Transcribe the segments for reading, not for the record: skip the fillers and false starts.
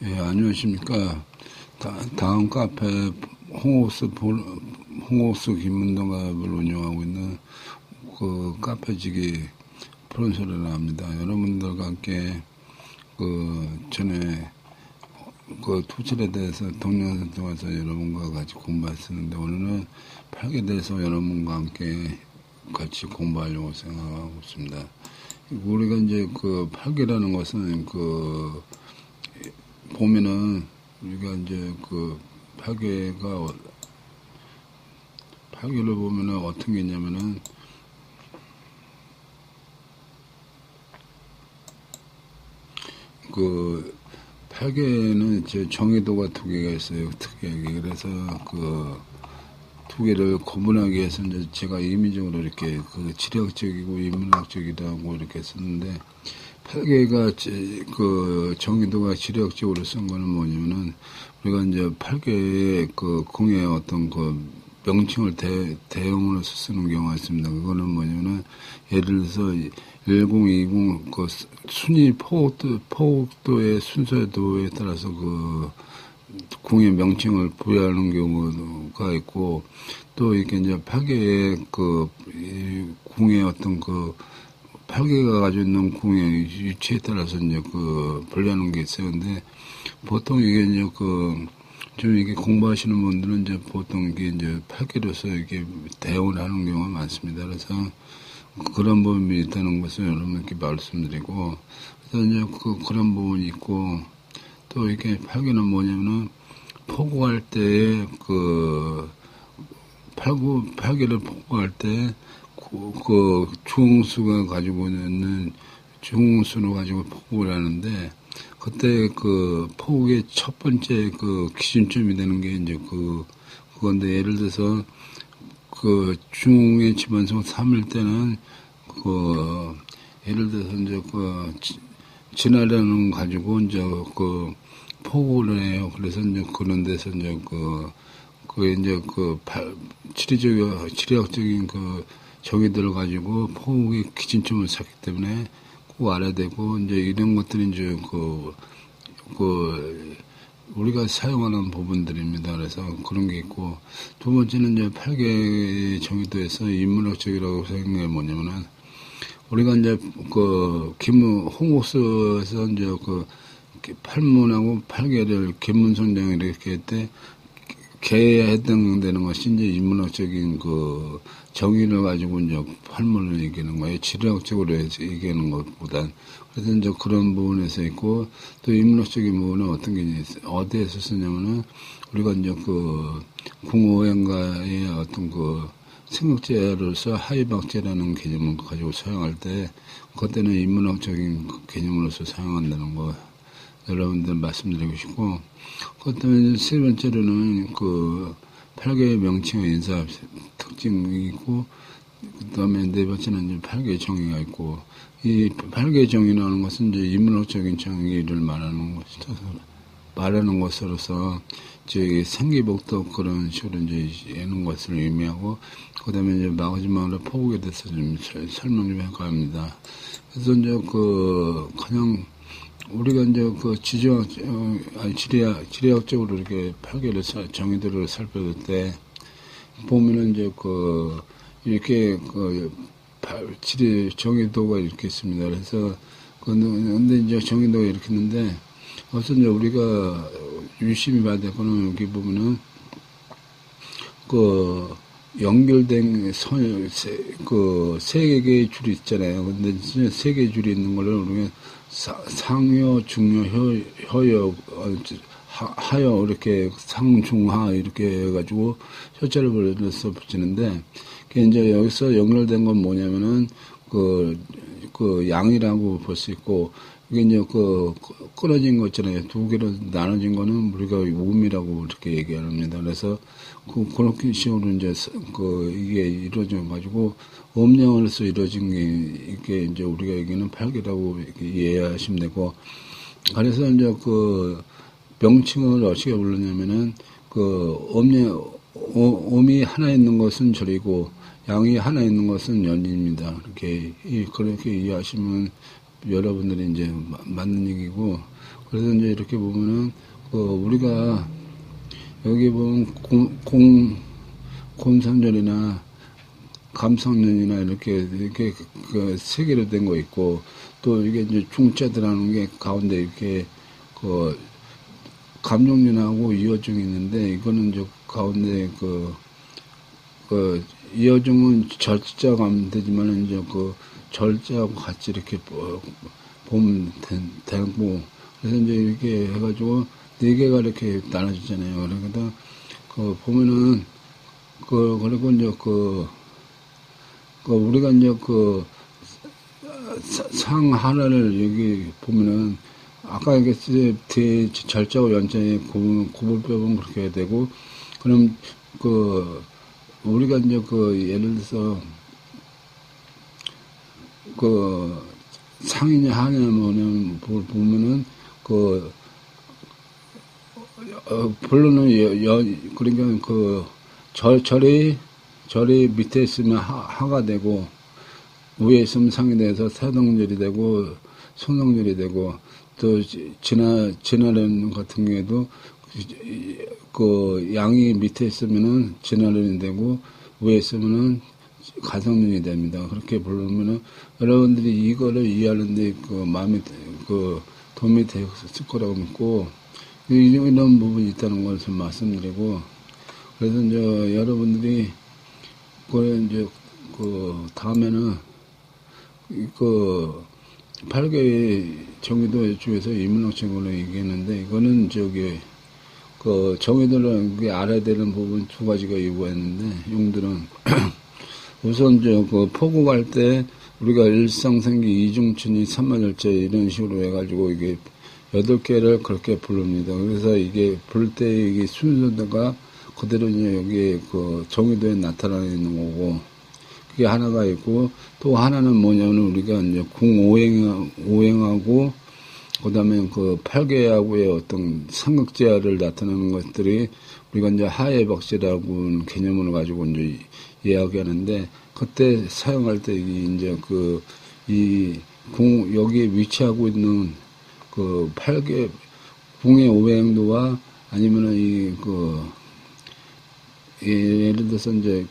예, 안녕하십니까. 다음 카페 홍옥수 김문동갑을 운영하고 있는 그 카페지기 프론소리를 합니다. 여러분들과 함께 전에 투철에 대해서 동영상 통해서 여러분과 같이 공부했었는데, 오늘은 팔에 대해서 여러분과 함께 같이 공부하려고 생각하고 있습니다. 우리가 이제 팔계라는 것은 보면은 우리가 이제 팔계를 보면은 어떤 게 있냐면은 팔계는 이제 정의도가 두 개가 있어요. 특이하게. 그래서 두 개를 구분하기 위해서 이제 제가 임의적으로 이렇게 지리학적이고 인문학적이기도 하고 이렇게 썼는데, 팔계가 정의도가 지리학적으로 쓴 거는 뭐냐면은, 우리가 이제 팔계의 공의 어떤 명칭을 대형으로 쓰는 경우가 있습니다. 그거는 뭐냐면은, 예를 들어서 1020 순위 포곡도의 순서도에 따라서 궁의 명칭을 부여하는 경우가 있고, 또 이렇게 이제 팔계의 궁의 어떤 팔계가 가지고 있는 궁의 위치에 따라서 이제 분류하는 게 있어요. 근데 보통 이게 이제 좀 이게 공부하시는 분들은 이제 보통 이게 이제 팔계로서 이렇게 대응을 하는 경우가 많습니다. 그래서 그런 부분이 있다는 것을 여러분께 말씀드리고, 그래서 이제 그런 부분이 있고, 또 이렇게 팔계는 뭐냐면은 포구할 때에 팔계를 포구할 때 중수가 가지고 있는 중수로 가지고 포구를 하는데, 그때 포구의 첫 번째 기준점이 되는 게 이제 그건데, 예를 들어서 중의 지번성 3일 때는 예를 들어서 이제 진화라는 가지고 이제 포구를 해요. 그래서 이제 그런 데서 이제 이제 지리학적인 정의들을 가지고 포구의 기준점을 찾기 때문에 꼭 알아야 되고, 이제 이런 것들이 이제 우리가 사용하는 부분들입니다. 그래서 그런 게 있고, 두 번째는 이제 팔계 정의도에서 인문학적이라고 생각해 뭐냐면은, 우리가 이제 홍옥수에서 이제 팔문하고 팔계를 계문선장 이렇게 할 때 개에 해당되는 것이 이제 인문학적인 정의를 가지고 이제 팔문을 얘기하는 거예요. 지리학적으로 얘기하는 것보단. 그래서 이제 그런 부분에서 있고, 또 인문학적인 부분은 어떤 게 어디에서 쓰냐면은, 우리가 이제 궁오행가의 어떤 생각제로서 하이박제라는 개념을 가지고 사용할 때, 그때는 인문학적인 개념으로서 사용한다는 거 여러분들 말씀드리고 싶고, 그다음에 세 번째로는 팔계의 명칭의 인사 특징이 있고, 그다음에 네 번째는 이제 팔계의 정의가 있고, 이 팔계의 정의라는 것은 이제 인문학적인 정의를 말하는 것으로서 이제 생기복도 그런 식으로 이제 하는 것을 의미하고, 그다음에 이제 마지막으로 포국에 대해서 좀 설명 좀 해가 합니다. 그래서 이제 그냥 우리가 이제 지리학적으로 이렇게 팔계를 정의들을 살펴볼 때 보면은 이제 이렇게 정의도가 이렇게 있습니다. 그래서 근데 이제 정의도가 이렇게 있는데, 어서 이제 우리가 유심히 봐야 될 거는, 여기 보면은 연결된 세 개의 줄이 있잖아요. 근데 세 개의 줄이 있는 거를 우리가 상여, 중여, 허여, 하여, 이렇게 상중하 이렇게 해가지고 혀자를 벌려서 붙이는데, 이제 여기서 연결된 건 뭐냐면은 양이라고 볼 수 있고, 이게 이제 끊어진 거 있잖아요. 두 개로 나눠진 거는 우리가 우음이라고 이렇게 얘기합니다. 그래서 그렇게 식으로 이제 이게 이루어져 가지고 음양으로서 이루어진 게 이게 이제 우리가 얘기하는 팔계라고 이해하시면 되고, 그래서 이제 명칭을 어떻게 부르냐면은 음이 하나 있는 것은 절이고 양이 하나 있는 것은 연입니다. 그렇게 이해하시면 여러분들이 이제 맞는 얘기고, 그래서 이제 이렇게 보면은, 우리가 여기 보면 곰상년이나 감상년이나 이렇게 세 개로 된 거 있고, 또 이게 이제 중자들하는 게 가운데 이렇게 감정년하고 이어중이 있는데, 이거는 이제 가운데 이어중은 절자가 하면 되지만, 이제 절자하고 같이 이렇게 보면 되고, 그래서 이제 이렇게 해가지고, 네 개가 이렇게 나눠지잖아요. 그러니까, 보면은, 그리고 이제 우리가 이제 상 하나를 여기 보면은, 아까 얘기했듯이 뒤에 절자와 연자에 구분법은 그렇게 해야 되고, 그럼 우리가 이제 예를 들어서 상이냐 하냐 뭐냐면 보면은 본론은 그러니까 절이 밑에 있으면 하가 되고, 위에 있으면 상이 돼서 사동절이 되고 손동절이 되고, 또 진화련 같은 경우에도 양이 밑에 있으면은 진화련이 되고, 위에 있으면은 가성련이 됩니다. 그렇게 부르면은 여러분들이 이거를 이해하는데 마음에 도움이 됐을 거라고 믿고, 이런 부분이 있다는 것을 말씀드리고, 그래서 이제 여러분들이 이제 다음에는 8개의 정의도 중에서 인문학적으로 얘기했는데, 이거는 정의들은 알아야 되는 부분 두 가지가 요구했는데, 용들은 우선 포구 갈 때 우리가 일상생기 이중춘이 삼만열제 이런 식으로 해가지고 이게 8개를 그렇게 부릅니다. 그래서 이게 부를 때 이게 순서가 그대로 이제 여기 정의도에 나타나 있는 거고, 그게 하나가 있고, 또 하나는 뭐냐면 우리가 이제 오행하고, 그 다음에 8개하고의 어떤 삼극제화를 나타내는 것들이 우리가 이제 하해박제라고 개념을 가지고 이제 이야기하는데, 그때 사용할 때 이제 여기에 위치하고 있는 8개 궁의 오행도와 아니면은 예를 들어서 이제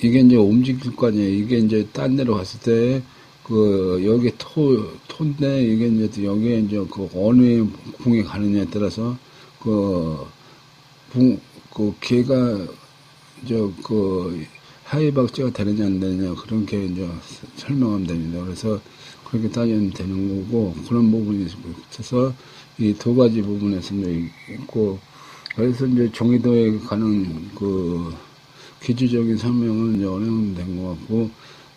이게 이제 움직일 거 아니에요. 이게 이제 딴 데로 갔을 때 여기 토인데, 이게 이제 여기에 이제 어느 궁에 가느냐에 따라서 개가 하이박제가 되느냐 안 되느냐, 그렇게 이제 설명하면 됩니다. 그래서 그렇게 따지면 되는 거고, 그런 부분이 있어서 이 두 가지 부분에서 있고, 그래서 이제 정의도에 가는 기초적인 설명은 이제 어느 정도 된 것 같고,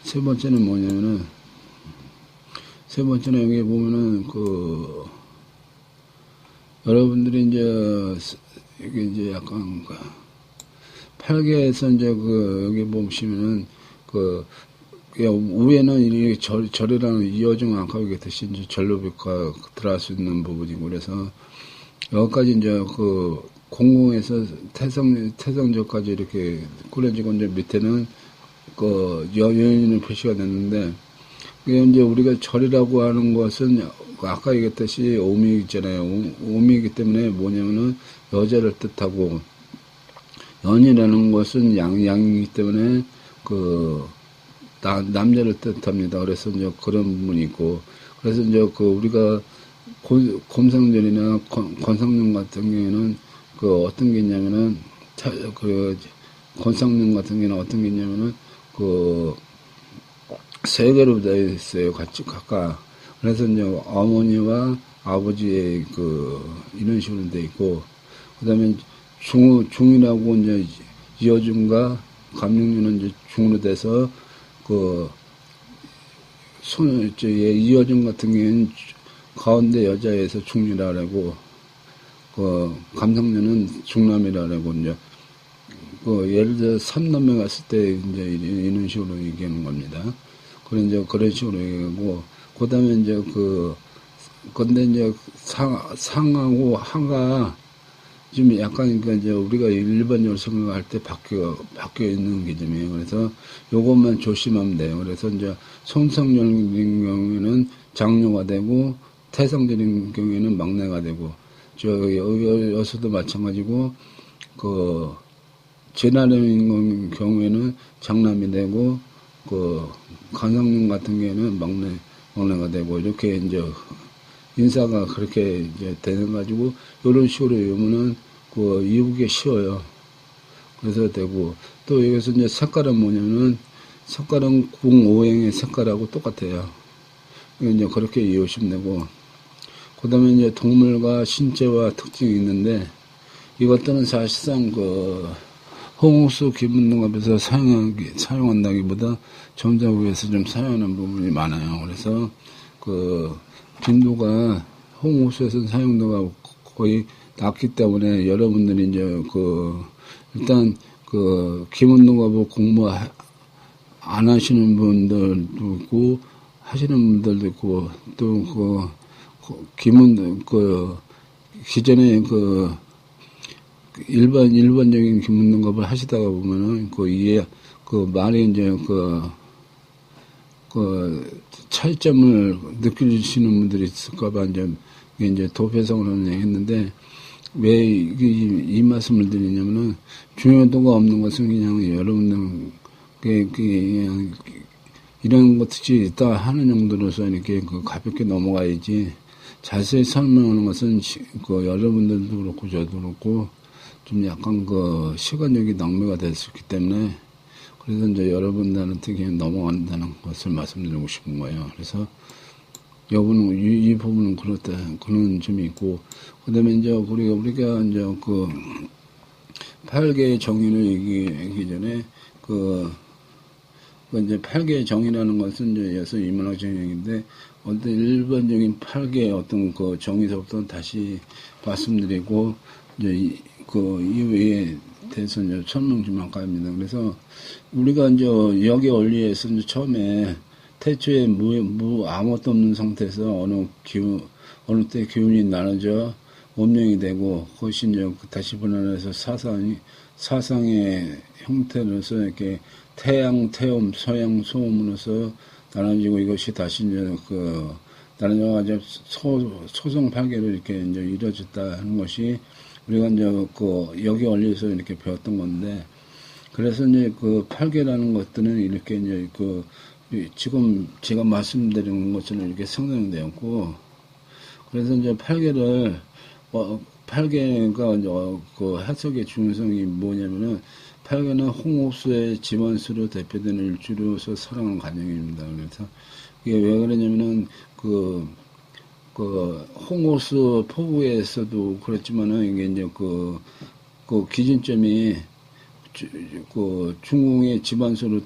세 번째는 뭐냐면은, 여기 보면은 여러분들이 이게 이제 약간 8개에서 이제 여기 보시면은 위에는 이 절이라는 이어중 아까 얘기했듯이 이제 절로백과 들어갈 수 있는 부분이고, 그래서 여기까지 이제 공공에서 태성절까지 이렇게 꾸려지고, 이제 밑에는 연인의 표시가 됐는데, 그게 이제 우리가 절이라고 하는 것은 아까 얘기했듯이 오미 있잖아요. 오미이기 때문에 뭐냐면은 여자를 뜻하고, 연이라는 것은 양이기 때문에 남자를 뜻합니다. 그래서 이제 그런 부분이 있고, 그래서 이제 우리가 곰상년이나 권상년 같은 경우에는 어떤 게 있냐면은 권상년 같은 경우는 어떤 게 있냐면은 세 개로 되어 있어요. 각각. 그래서 이제 어머니와 아버지의 이런 식으로 되어 있고, 그 다음에 중이라고 이제 이어중과 감육류는 이제 중으로 돼서 이어중 같은 경우에는 가운데 여자에서 중이라 하고, 감상류는 중남이라 하고, 이제 예를 들어 삼남매 갔을 때 이제 이런 식으로 얘기하는 겁니다. 그런 이제 그런 식으로 얘기하고, 그 다음에 이제 근데 이제 상하고 하가 좀 약간 그러니까 이제 우리가 일반적으로 생각할 때 바뀌어 있는 개념이에요. 그래서 요것만 조심하면 돼요. 그래서 이제 손상절인 경우에는 장녀가 되고 태상절인 경우에는 막내가 되고 여기서도 마찬가지고 그 제나름인 경우에는 장남이 되고 그 간상년 같은 경우에는 막내가 되고 이렇게 이제 인사가 그렇게 이제 되는 가지고 이런 식으로 외우면은 그 이후기 쉬워요. 그래서 되고 또 여기서 이제 색깔은 뭐냐면은 색깔은 궁오행의 색깔하고 똑같아요. 이제 그렇게 이해하시면 되고 그 다음에 이제 동물과 신체와 특징이 있는데 이것들은 사실상 그 홍옥수 기문등급에서 사용한다기보다 점자구에서 좀 사용하는 부분이 많아요. 그래서 그 빈도가 홍옥수에서 사용도가 거의 낮기 때문에 여러분들이 이제 그 일단 그 기문등급을 공부 안 하시는 분들도 있고 하시는 분들도 있고 또 기존에 일반적인 기문등급을 하시다가 보면은 말이 이제 차이점을 느끼시는 분들이 있을까봐 이제 도표성으로 했는데 왜 이 말씀을 드리냐면은 중요도가 없는 것은 그냥 여러분들 그냥 이런 것들이 있다 하는 정도로서 이렇게 가볍게 넘어가야지 자세히 설명하는 것은 여러분들도 그렇고 저도 그렇고 좀 약간 시간적이 낭비가 될 수 있기 때문에 그래서 이제 여러분들한테 그냥 넘어간다는 것을 말씀드리고 싶은 거예요. 그래서 이 부분은 그렇다 그런 점이 있고 그다음에 이제 우리가 이제 8개의 정의를 얘기하기 전에 이제 8개의 정의라는 것은 이제 여기서 인문학 정의인데 어떤 일반적인 8개의 어떤 정의서부터 다시 말씀드리고 이제 이외에 대해서 이제 설명 좀 할까 합니다. 그래서 우리가 이제 여기 원리에서 이제 처음에 태초에 아무것도 없는 상태에서 어느 때 기운이 나눠져 원명이 되고 그것이 이제 다시 분할해서 사상의 형태로서 이렇게 태양, 태음, 서양, 소음으로서 나눠지고 이것이 다시 이제 나눠져가지고 소성 8개로 이렇게 이제 이루어졌다 하는 것이 우리가 이제 여기 원리에서 이렇게 배웠던 건데 그래서 이제 8개라는 것들은 이렇게 이제 지금 제가 말씀드리는 것처럼 이렇게 생성되었고 그래서 이제 8개를 8개가 이제 해석의 중요성이 뭐냐면은 8개는 홍옥수의 집안수로 대표되는 일주로서 살아가는 과정입니다. 그래서 이게 왜 그러냐면은 홍옥수 포부에서도 그렇지만은 이게 이제 기준점이 중궁의 집안수로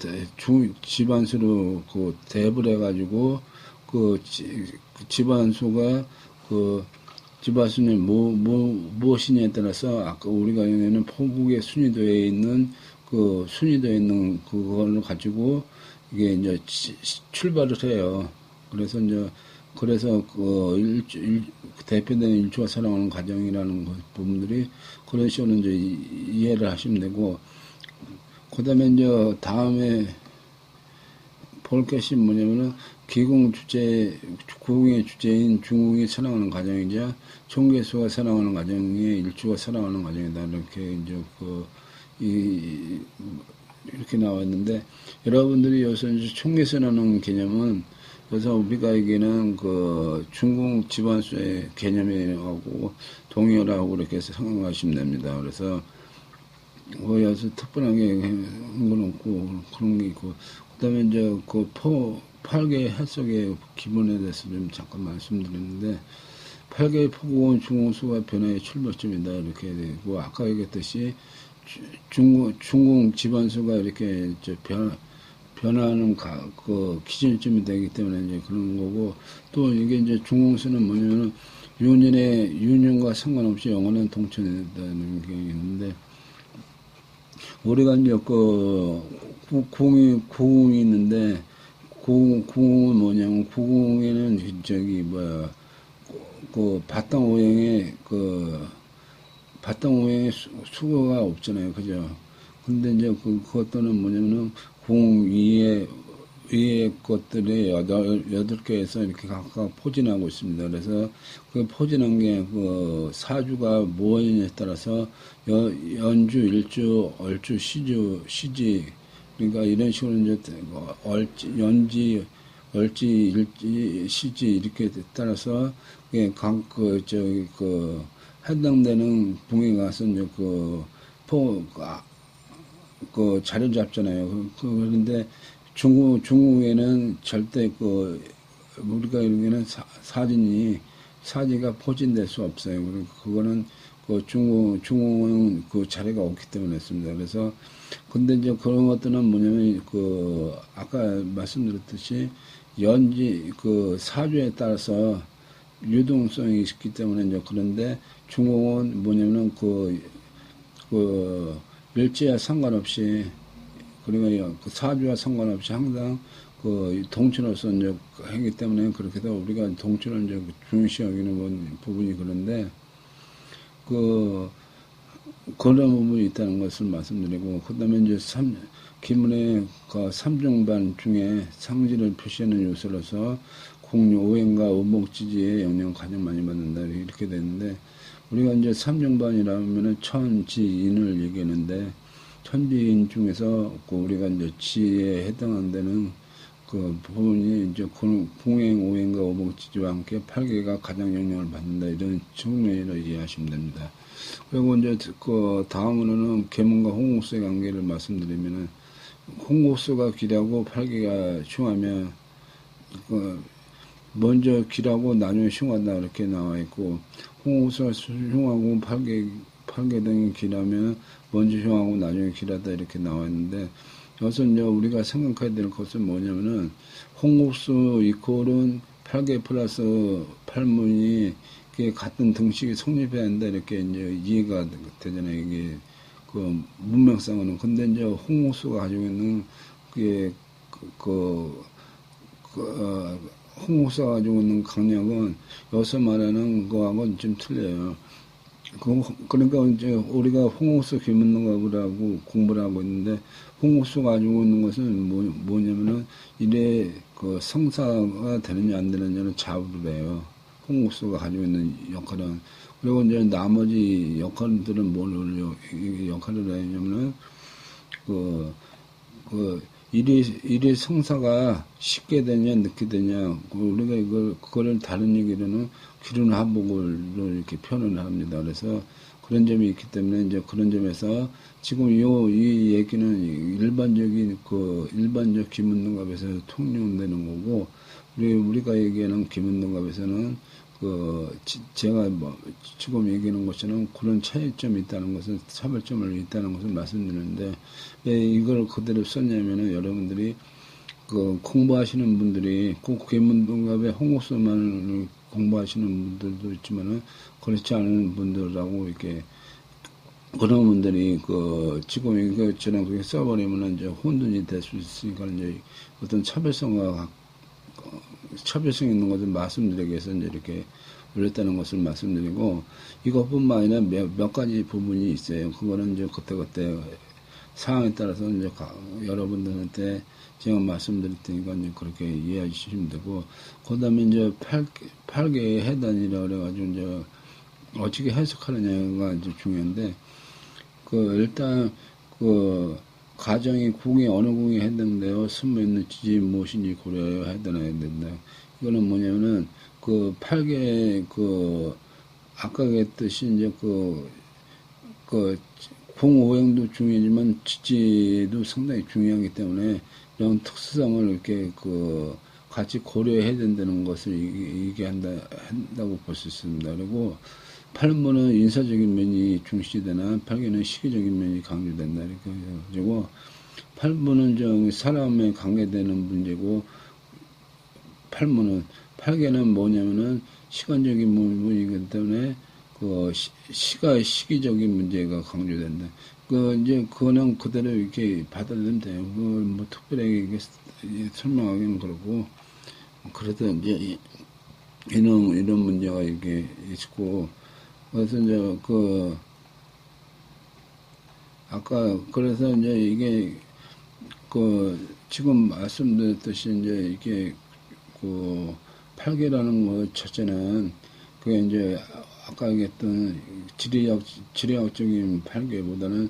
대입을 해가지고 집안수가 집안수는 무엇이냐에 따라서 아까 우리가 얘기하는 포국의 순위도에 있는 그걸로 가지고 이게 이제 출발을 해요. 그래서 대표되는 일주가 살아가는 과정이라는 부분들이 그런 식으로 이제 이해를 하시면 되고 그 다음에 이제 다음에 볼 것이 뭐냐면은 구궁의 주제인 중궁이 살아가는 과정이자 총계수가 살아가는 과정에 일주가 살아가는 과정이다. 이렇게 이제 이렇게 나와 있는데 여러분들이 여기서 이제 총계수라는 개념은 그래서 우리가 얘기는 중궁 집안수의 개념하고 동일하고 이렇게 생각하시면 됩니다. 그래서 여기서 특별하게 한 건 없고 그런 게 있고 그다음에 이제 8개의 해석의 기본에 대해서 좀 잠깐 말씀드렸는데 8개의 포국은 중궁수가 변화의 출발점이다 이렇게 되고 아까 얘기했듯이 중궁 집안수가 이렇게 변화하는 기준점이 되기 때문에 이제 그런 거고 또 이게 이제 중궁수는 뭐냐면 유년과 상관없이 영원한 동천이 된다는 게 있는데 우리가 이제 구궁이 있는데 구궁은 뭐냐면 구궁에는 바탕 오행에 바탕 외에 수거가 없잖아요. 그죠? 근데 이제 그것들은 뭐냐면은 공 위에 것들이 여덟 개에서 이렇게 각각 포진하고 있습니다. 그래서 그 포진한 게 그 사주가 뭐냐에 따라서 연주, 일주, 얼주, 시지 그러니까 이런 식으로 이제 연지, 얼지, 일지, 시지 이렇게 따라서 해당되는 붕에 가서 이제 자료 잡잖아요. 그런데 중국에는 절대 우리가 여기는 사지가 포진될 수 없어요. 그리고 그거는 중국은 그 자료가 없기 때문에 했습니다. 그래서, 근데 이제 그런 것들은 뭐냐면, 아까 말씀드렸듯이, 사주에 따라서 유동성이 있기 때문에 이제 그런데 중국은 뭐냐면 일지와 상관없이 그러니까 그 사주와 상관없이 항상 동친으로서 이제 하기 때문에 그렇게 해서 우리가 동친을 이제 중시 여기는 부분이 그런데 그런 부분이 있다는 것을 말씀드리고 그다음에 이제 기문의 삼중반 중에 상지를 표시하는 요소로서 공유, 오행과 오목지지의 영향을 가장 많이 받는다 이렇게 되는데 우리가 이제 삼중반이라면은 천지인을 얘기하는데 천지인 중에서 우리가 이제 지에 해당한다는 그 부분이 이제 공행, 오행과 오목지지와 함께 8개가 가장 영향을 받는다 이런 측면으로 이해하시면 됩니다. 그리고 이제 다음으로는 계문과 홍옥수의 관계를 말씀드리면은 홍옥수가 기라고 8개가 흉하면 먼저 기라고 나중에 흉하다 이렇게 나와 있고 홍옥수가 흉하고 8개 등이 기라면 먼저 흉하고 나중에 기라다 이렇게 나와 있는데 여기서 이제 우리가 생각해야 될 것은 뭐냐면은 홍옥수 이퀄은 8개 플러스 8문이 같은 등식이 성립해야 한다 이렇게 이제 이해가 되잖아요. 이게 문명상으로는 근데 이제 홍옥수가 가지고 있는 홍옥수가 가지고 있는 강약은 여기서 말하는 거하고는 좀 틀려요. 그러니까 이제 우리가 홍옥수 기문능법이라고 공부를 하고 있는데 홍옥수가 가지고 있는 것은 뭐냐면은 이래 성사가 되느냐 안 되느냐를 자부를 해요. 홍옥수가 가지고 있는 역할은 그리고 이제 나머지 역할들은 뭘 역할을 하냐면은 일이 성사가 쉽게 되냐 늦게 되냐 우리가 그거를 다른 얘기로는 기륜 하복을 이렇게 표현을 합니다. 그래서 그런 점이 있기 때문에 이제 그런 점에서 지금 이 얘기는 일반적 기문능갑에서 통용되는 거고 우리가 얘기하는 기문능갑에서는 제가 지금 얘기하는 것처럼 그런 차이점이 있다는 것은 차별점을 있다는 것을 말씀드리는데 왜 이걸 그대로 썼냐면은 여러분들이 공부하시는 분들이 꼭 기문능갑의 홍옥수만 공부하시는 분들도 있지만은 그렇지 않은 분들하고 이렇게 그런 분들이 지금 이것처럼 그렇게 써버리면은 이제 혼돈이 될 수 있으니까 이제 어떤 차별성 있는 것을 말씀드리기 위해서 이제 이렇게 올렸다는 것을 말씀드리고 이것뿐만 아니라 몇 가지 부분이 있어요. 그거는 이제 그때 상황에 따라서 이제 여러분들한테 제가 말씀드릴 테니까 이제 그렇게 이해해 주시면 되고 그 다음에 이제 8개의 해단이라 그래가지고 이제 어떻게 해석하느냐가 이제 중요한데 일단 가정이 어느 궁에 해당되어 숨어 있는 지지 무엇인지 고려하여 해당해야 된다. 이거는 뭐냐면은 8개 아까 했듯이 이제 공오행도 중요하지만 지지도 상당히 중요하기 때문에 이런 특수성을 이렇게 같이 고려해야 된다는 것을 얘기한다고 볼 수 있습니다. 그리고 8문은 인사적인 면이 중시되나 8개는 시기적인 면이 강조된다. 이렇게 해가지고 8문은 사람에 관계되는 문제고 8개는 뭐냐면은 시간적인 부분이기 때문에 시기적인 문제가 강조된다. 이제 그거는 그대로 이렇게 받아들이면 돼요. 특별하게 설명하기는 그렇고 그래도 이제 이런 문제가 이렇게 있고 그래서 이제 아까 그래서 이제 이게 지금 말씀드렸듯이 이제 이게 팔계라는 것 자체는 그게 이제 아까 얘기했던 지리학적인 팔계보다는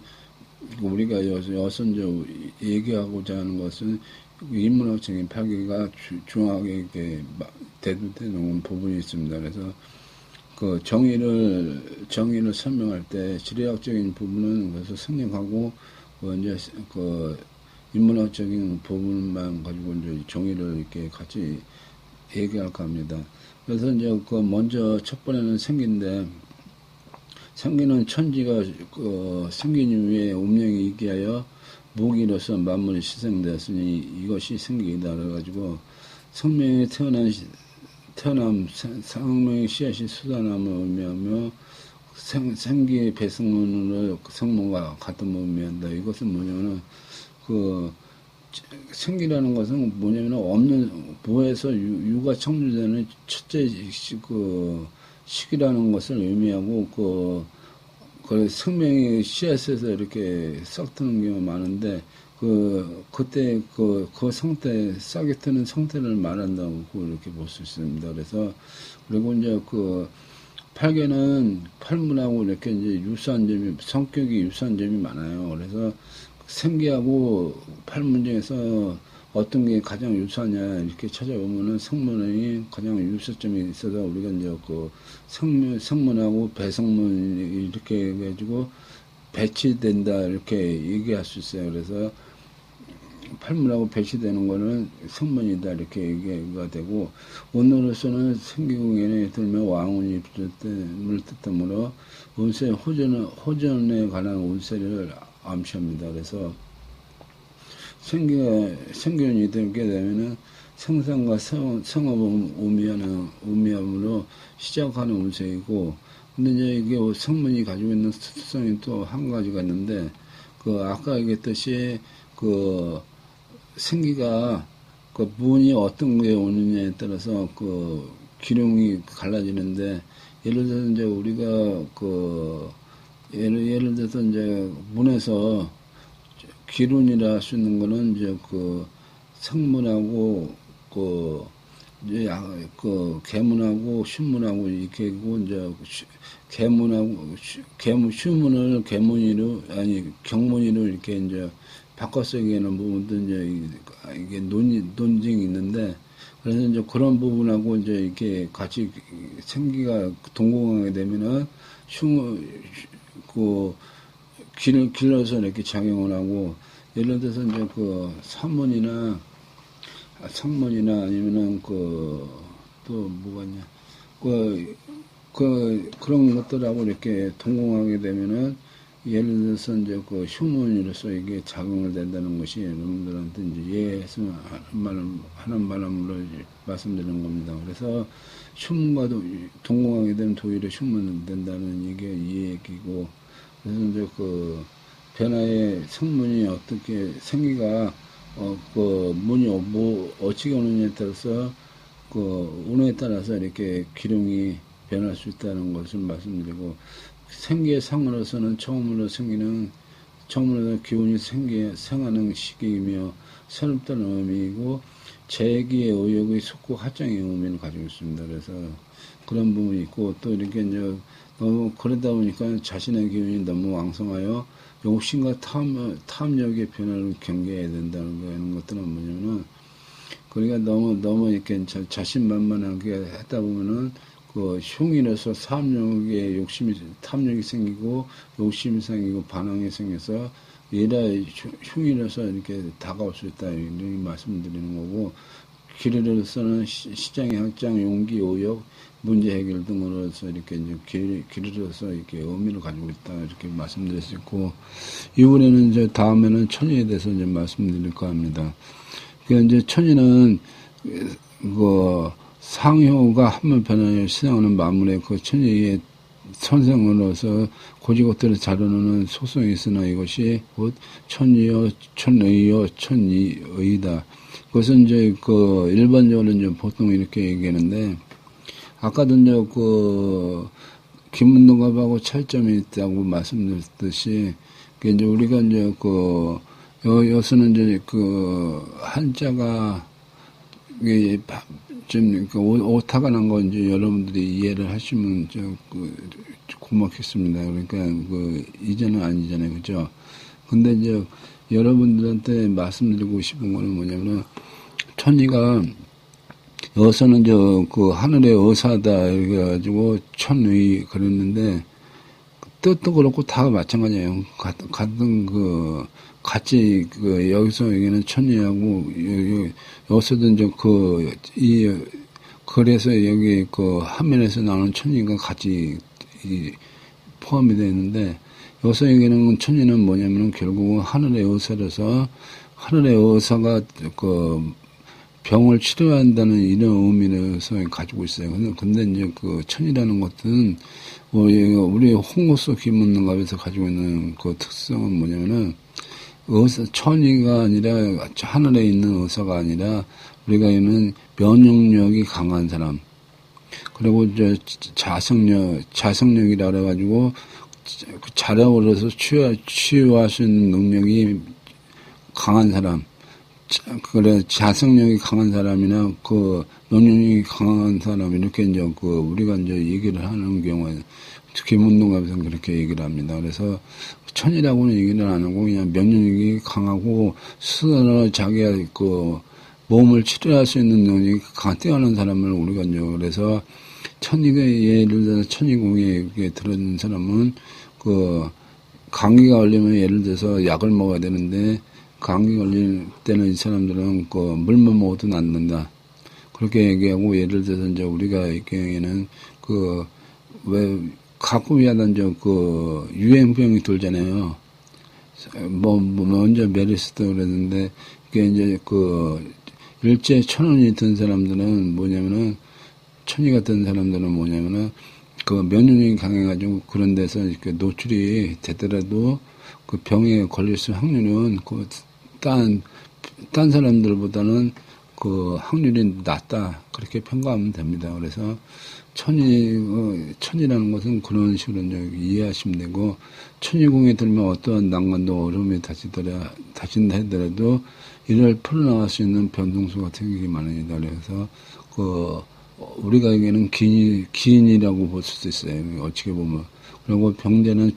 우리가 여기서 이제 얘기하고자 하는 것은 인문학적인 팔계가 중요하게 이렇게 대두되는 부분이 있습니다. 그래서 정의를 설명할 때 지리학적인 부분은 그래서 생략하고 이제 인문학적인 부분만 가지고 이제 정의를 이렇게 같이 얘기할까 합니다. 그래서 이제 먼저 첫 번에는 생기인데, 생기는 천지가 생긴 이후에 운명이 있게하여 무기로서 만물이 희생되었으니 이것이 생기이다. 그래가지고 생명이 생명의 씨앗이 쏟아남을 의미하며 생기의 배승문으로 성문과 같은 의미한다. 이것은 뭐냐면은 생기라는 것은 뭐냐면 없는 무에서 유가 창조되는 첫째 시기라는 것을 의미하고 그 생명의 씨앗에서 이렇게 싹 트는 경우가 많은데 그때 그 상태 싹이 트는 상태를 말한다고 이렇게 볼 수 있습니다. 그래서 그리고 이제 팔계는 팔문하고 이렇게 이제 유사한 점이 성격이 유사한 점이 많아요. 그래서 생기하고 팔문 중에서 어떤 게 가장 유사하냐 이렇게 찾아보면은 성문이 가장 유사점이 있어서 우리가 이제 성문하고 배성문이 이렇게 해가지고 배치된다 이렇게 얘기할 수 있어요. 그래서 팔문하고 배치되는 거는 성문이다 이렇게 얘기가 되고, 원어로서는 생기공연에 들면 왕운이 을 뜻하므로 운세 호전에 관한 운세를 암시합니다. 그래서 생기운이 들게 되면은 생산과 성업을 의미함으로 시작하는 운세이고, 근데 이제 이게 성문이 가지고 있는 특성이 또 한 가지가 있는데, 아까 얘기했듯이 생기가 문이 어떤 게 오느냐에 따라서 기lum이 갈라지는데, 예를 들어서 이제 우리가 예를 들어서 이제 문에서 기운이라 할 수 있는 거는 이제 성문하고 이제 계문하고 쉰문하고 이렇게 있고, 이제 쉰문을 계문이로 경문이로 이렇게 이제 바꿔서 얘기하는 부분도 이제 이게 논증이 있는데, 그래서 이제 그런 부분하고 이제 이렇게 같이 생기가 동공하게 되면은 길을 길러서 이렇게 작용을 하고, 예를 들어서 이제 성문이나 아니면은 또 뭐가 있냐, 그런 것들하고 이렇게 동공하게 되면은, 예를 들어서 이제 휴문으로서 이게 작용을 된다는 것이 여러분들한테 이제 이해해서 하는 바람으로 말씀드리는 겁니다. 그래서 휴문과도 동공하게 되면 도리어 휴문이 된다는 이게 이 얘기고, 그래서 이제 변화의 성문이 어떻게 생기가 문이 어찌게 오느냐에 따라서 운에 따라서 이렇게 기lum이 변할 수 있다는 것을 말씀드리고, 생기의 상으로서는 처음으로 기운이 생하는 시기이며 새롭다는 의미이고, 재기의 의욕의 속고 하장의 의미를 가지고 있습니다. 그래서 그런 부분이 있고, 또 이렇게 이제 너무 그러다 보니까 자신의 기운이 너무 왕성하여 욕심과 탐욕의 변화를 경계해야 된다는 것들은 뭐냐면은, 그러니까 너무 이렇게 자신만만하게 하다 보면은 흉이로서 탐욕이 생기고, 욕심이 생기고, 반항이 생겨서 흉이로서 이렇게 다가올 수 있다, 이런 말씀드리는 거고, 길이로서는 시장의 확장, 용기, 의욕, 문제 해결 등으로서 이렇게 이제 길이로서 이렇게 의미를 가지고 있다, 이렇게 말씀드릴 수 있고, 이번에는 이제 다음에는 천의에 대해서 이제 말씀드릴까 합니다. 그러니까 이제 천의는 상효가 한번 변하여 시생하는 만물의 천의의 선생으로서 고지것들을 자르는 속성이 있으나 이것이 곧 천의요, 천의요, 천의의다. 그것은 이제 일반적으로 이제 보통 이렇게 얘기하는데, 아까도 이제 김문동갑하고 차이점이 있다고 말씀드렸듯이, 이제 우리가 이제 여기서는 이제 한자가 이게 좀 오타가 난 거 이제 여러분들이 이해를 하시면 고맙겠습니다. 그러니까 이제는 아니잖아요, 그죠? 근데 이제 여러분들한테 말씀드리고 싶은 거는 뭐냐면은 천이가 여기서는 하늘의 의사다 이래가지고 천의 그랬는데 뜻도 그렇고 다 마찬가지예요. 같이 여기서 여기는 천이하고 여기서도 이제 그래서 여기 화면에서 나오는 천이가 같이 포함이 되어 있는데 여기서 얘기하는 천이는 뭐냐면은 결국은 하늘의 의사라서 하늘의 의사가 병을 치료해야 한다는 이런 의미에서 가지고 있어요. 근데 이제 천이라는 것은 우리 홍어소 기문갑에서 가지고 있는 특성은 뭐냐면은 천이가 아니라 하늘에 있는 의사가 아니라 우리가 있는 면역력이 강한 사람. 그리고 자성력이라 그래가지고 자력으로서 치유할 수 있는 능력이 강한 사람. 그래, 자성력이 강한 사람이나, 면역력이 강한 사람, 이렇게 이제, 우리가 이제 얘기를 하는 경우에, 김운동가에서는 그렇게 얘기를 합니다. 그래서, 천이라고는 얘기를 안 하고, 그냥 면역력이 강하고, 스스로 자기가 몸을 치료할 수 있는 능력이 뛰어난 사람을 우리가 이제, 그래서, 천이가, 예를 들어서 천이공에 들어있는 사람은, 감기가 걸리면 예를 들어서 약을 먹어야 되는데, 감기 걸릴 때는 이 사람들은 물만 먹어도 낫는다. 그렇게 얘기하고, 예를 들어서 이제 우리가 이 경우에는 가끔이 하다 이제 유행병이 돌잖아요. 먼저 메르스도 그랬는데, 그게 이제 일제 천원이 든 사람들은 뭐냐면은, 천이 든 사람들은 뭐냐면은, 면역력이 강해가지고 그런 데서 이렇게 노출이 되더라도 병에 걸릴 수 확률은 딴 사람들보다는 확률이 낮다. 그렇게 평가하면 됩니다. 그래서 천이라는 것은 그런 식으로 이제 이해하시면 되고, 천이궁에 들면 어떠한 난관도 어려움이 다친다 하더라도 이를 풀어나갈 수 있는 변동수가 되게 많습니다. 그래서 우리가 여기는 기인이라고 볼 수도 있어요. 어떻게 보면. 그리고 병자는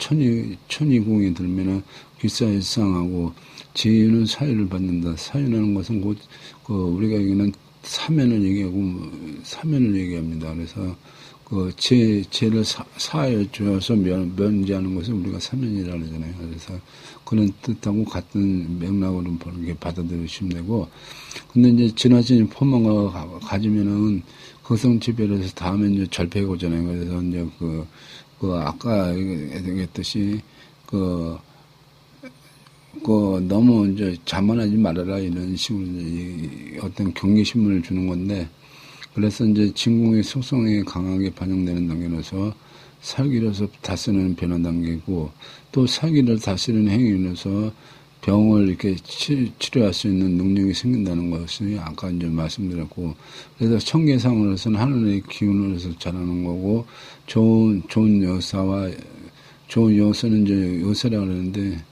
천이궁에 들면은 귀사일상하고 지유는 사유를 받는다. 사유라는 것은 곧 우리가 여기는 사면을 얘기합니다. 그래서 죄를 사하여 주어서 면제하는 것을 우리가 사면이라고 하잖아요. 그래서 그런 뜻하고 같은 맥락으로 이렇게 받아들이시면 되고, 근데 이제 지나친 포만가 가지면은 거성지별에서 다음에 이제 절폐가 오잖아요. 그래서 이제 아까 얘기했듯이 너무 이제 자만하지 말아라 이런 식으로 이제 어떤 경계심을 주는 건데, 그래서 이제 진공의 속성이 강하게 반영되는 단계로서 살기로서 다스리는 변화 단계고, 또 살기를 다스리는 행위로서 병을 이렇게 치료할 수 있는 능력이 생긴다는 것이 아까 이제 말씀드렸고, 그래서 청계상으로서는 하늘의 기운으로서 자라는 거고, 좋은 여사는 이제 여사라고 그러는데,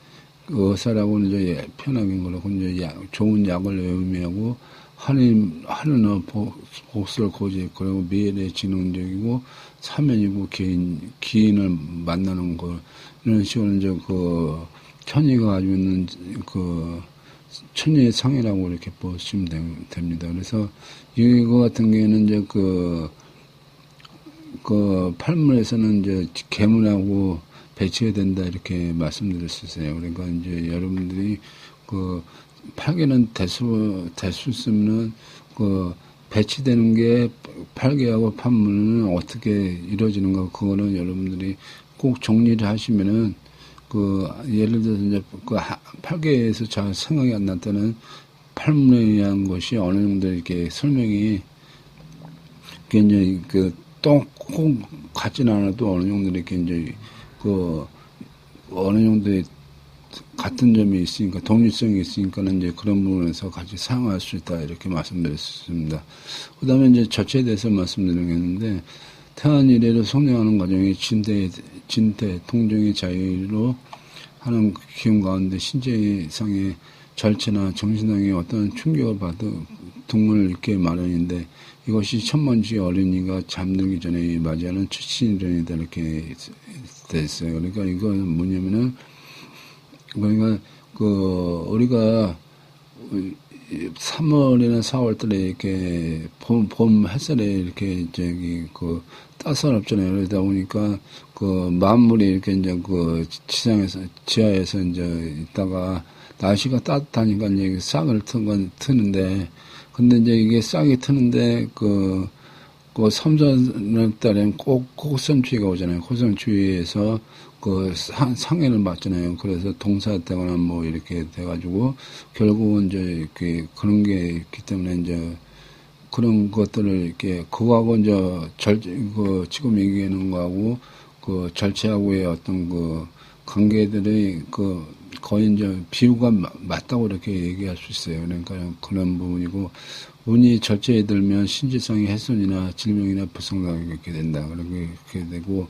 의사라고는 이제 편하게 그렇고, 이제 좋은 약을 의미하고, 하늘의 복설 고집, 그리고 미래의 지능적이고, 사면이고, 기인을 만나는 거, 이런 식으로 이제 천이가 가지고 있는 천리의 상이라고 이렇게 보시면 됩니다. 그래서 이거 같은 경우에는 이제 팔문에서는 이제 계문하고 배치해야 된다 이렇게 말씀드릴 수 있어요. 그러니까 이제 여러분들이 팔개는 대수 쓰면은 배치되는 게 팔개하고 판문은 어떻게 이루어지는가, 그거는 여러분들이 꼭 정리를 하시면은 예를 들어서 이제 팔개에서 잘 생각이 안 날 때는 팔문에 의한 것이 어느 정도 이렇게 설명이 이제 꼭 같지는 않아도 어느 정도 이렇게 이제 어느 정도의 같은 점이 있으니까, 독립성이 있으니까는 이제 그런 부분에서 같이 사용할 수 있다 이렇게 말씀드렸습니다. 그 다음에 이제 저체에 대해서 말씀드리겠는데, 태안 이래로 성장하는 과정이 진태, 통정의 자유로 하는 기운 가운데 신체상의 절체나 정신상의 어떤 충격을 받은 등을 잃게 마련인데 이것이 천문지 어린이가 잠들기 전에 맞이하는 출신이다 이렇게 됐어요. 그러니까 이건 뭐냐면은 그러니까 우리가 3월이나 4월달에 이렇게 봄 햇살에 이렇게 따사롭잖아요. 그러다 보니까 만물이 이렇게 이제 지하에서 이제 있다가 날씨가 따뜻하니까 이제 싹을 트는데 근데 이제 이게 싹이 트는데 섬선 달에는 꼭 호선추위가 오잖아요. 호선추위에서 상해를 받잖아요. 그래서 동사되거나 뭐 이렇게 돼가지고 결국은 이제 이렇게 그런 게 있기 때문에 이제 그런 것들을 이렇게 그거하고 이제 지금 얘기하는 거하고 절체하고의 어떤 관계들이 거의 이제 비유가 맞다고 이렇게 얘기할 수 있어요. 그러니까 그런 부분이고 운이 절제에 들면 신체상의 훼손이나 질병이나 불성하게 이렇게 된다. 그렇게 되고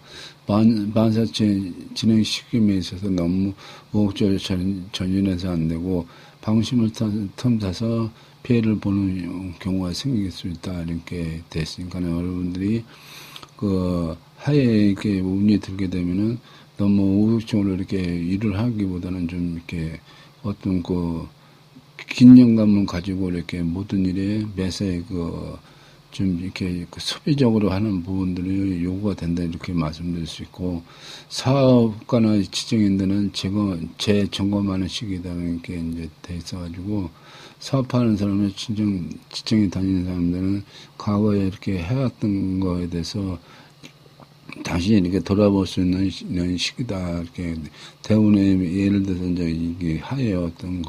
만사체 진행 시점에 있어서 너무 우혹적으로 전진해서 안 되고 방심을 틈타서 피해를 보는 경우가 생길 수 있다. 이렇게 됐으니까 여러분들이 하에 이렇게 운이 들게 되면은 너무 우혹적으로 이렇게 일을 하기보다는 좀 이렇게 어떤 긴장감을 가지고 이렇게 모든 일에 매사에 좀 이렇게 소비적으로 하는 부분들이 요구가 된다 이렇게 말씀드릴 수 있고 사업가나 지정인들은 재점검하는 시기다 이렇게 이제 돼 있어가지고 사업하는 사람은 지정에 다니는 사람들은 과거에 이렇게 해왔던 거에 대해서 다시 이렇게 돌아볼 수 있는 시기다 이렇게 대운에 예를 들어서 이제 이게 하에 어떤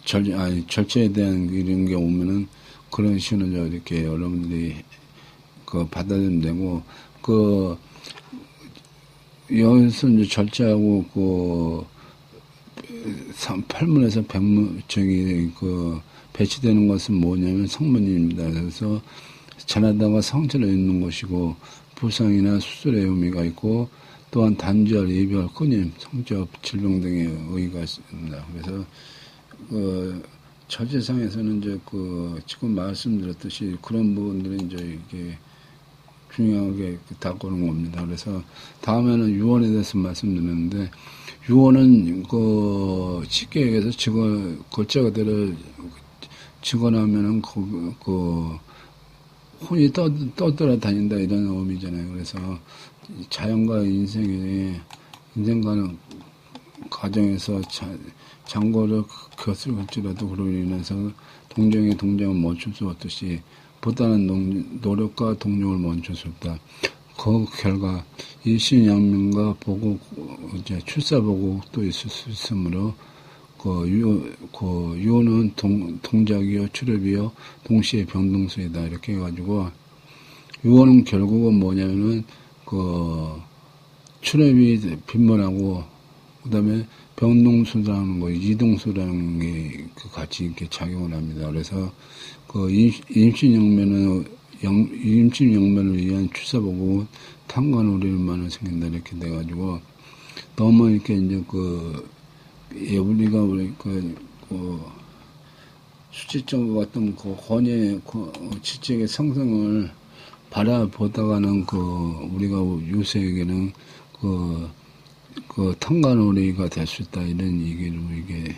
절제에 대한 이런 게 오면은 그런 식으로 이렇게 여러분들이 받아들이면 되고 여기서 이제 절제하고 팔문에서 백문 배치되는 것은 뭐냐면 성문입니다. 그래서 자라다가 상처를 입는 것이고 부상이나 수술의 의미가 있고 또한 단절, 이별, 끊임, 성적, 질병 등의 의의가 있습니다. 그래서 절제상에서는 이제 지금 말씀드렸듯이 그런 부분들이 이제 이게 중요하게 다루는 겁니다. 그래서 다음에는 유언에 대해서 말씀드렸는데 유언은 쉽게 얘기해서 글자 그대로 직언하면은 혼이 떠돌아다닌다 이런 의미잖아요. 그래서 자연과 인생과는 과정에서 장고를 거슬릴지라도 그로 인해서 동정의 동정을 멈출 수 없듯이 보다는 노력과 동력을 멈출 수 없다. 그 결과 일신양명과 보고 이제 출사보고도 있을 수 있으므로 유호는 동작이요 출엽이요 동시에 병동수이다 이렇게 해가지고 유호는 결국은 뭐냐면은 출엽이 빈번하고 그다음에 병동수라는 거 이동수라는 게 같이 이렇게 작용을 합니다. 그래서 임신영면을 위한 출사보고 탄관오리만을 생긴다 이렇게 돼가지고 너무 이렇게 이제 우리가 수치적 어떤 권위의 지적의 상승을 바라보다가는 우리가 요새에게는 탄관오리가 될 수 있다 이런 얘기를 이게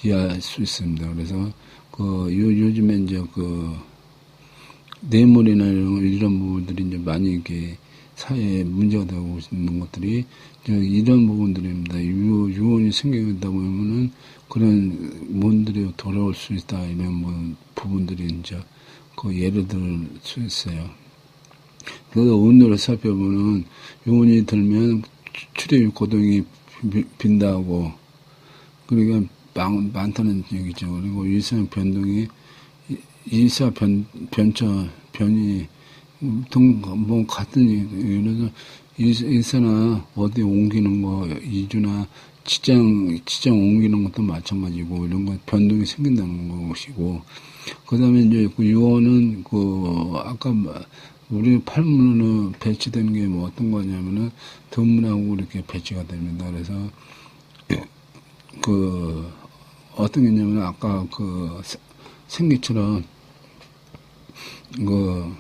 이해할 수 있습니다. 그래서 요즘에 이제 뇌물이나 이런 부분들이 이제 많이 이렇게 사회에 문제가 되고 있는 것들이 이런 부분들입니다. 유언이 생기다 보면은 그런 부분들이 돌아올 수 있다 이런 부분들이 이제 예를 들 수 있어요. 그래서 오늘을 살펴보면 유언이 들면 출입 고동이 빈다고 그러니까 많다는 얘기죠. 그리고 일상 변동이 변이 뭐 같은 예를 들어서 일사나 어디 옮기는 거 이주나 직장 옮기는 것도 마찬가지고 이런 거 변동이 생긴다는 것이고 그다음에 이제 유언은 아까 우리 팔문으로 배치되는 게 뭐 어떤 거냐면은 덤문하고 이렇게 배치가 됩니다. 그래서 그 어떤 게 있냐면 아까 그 생기처럼 그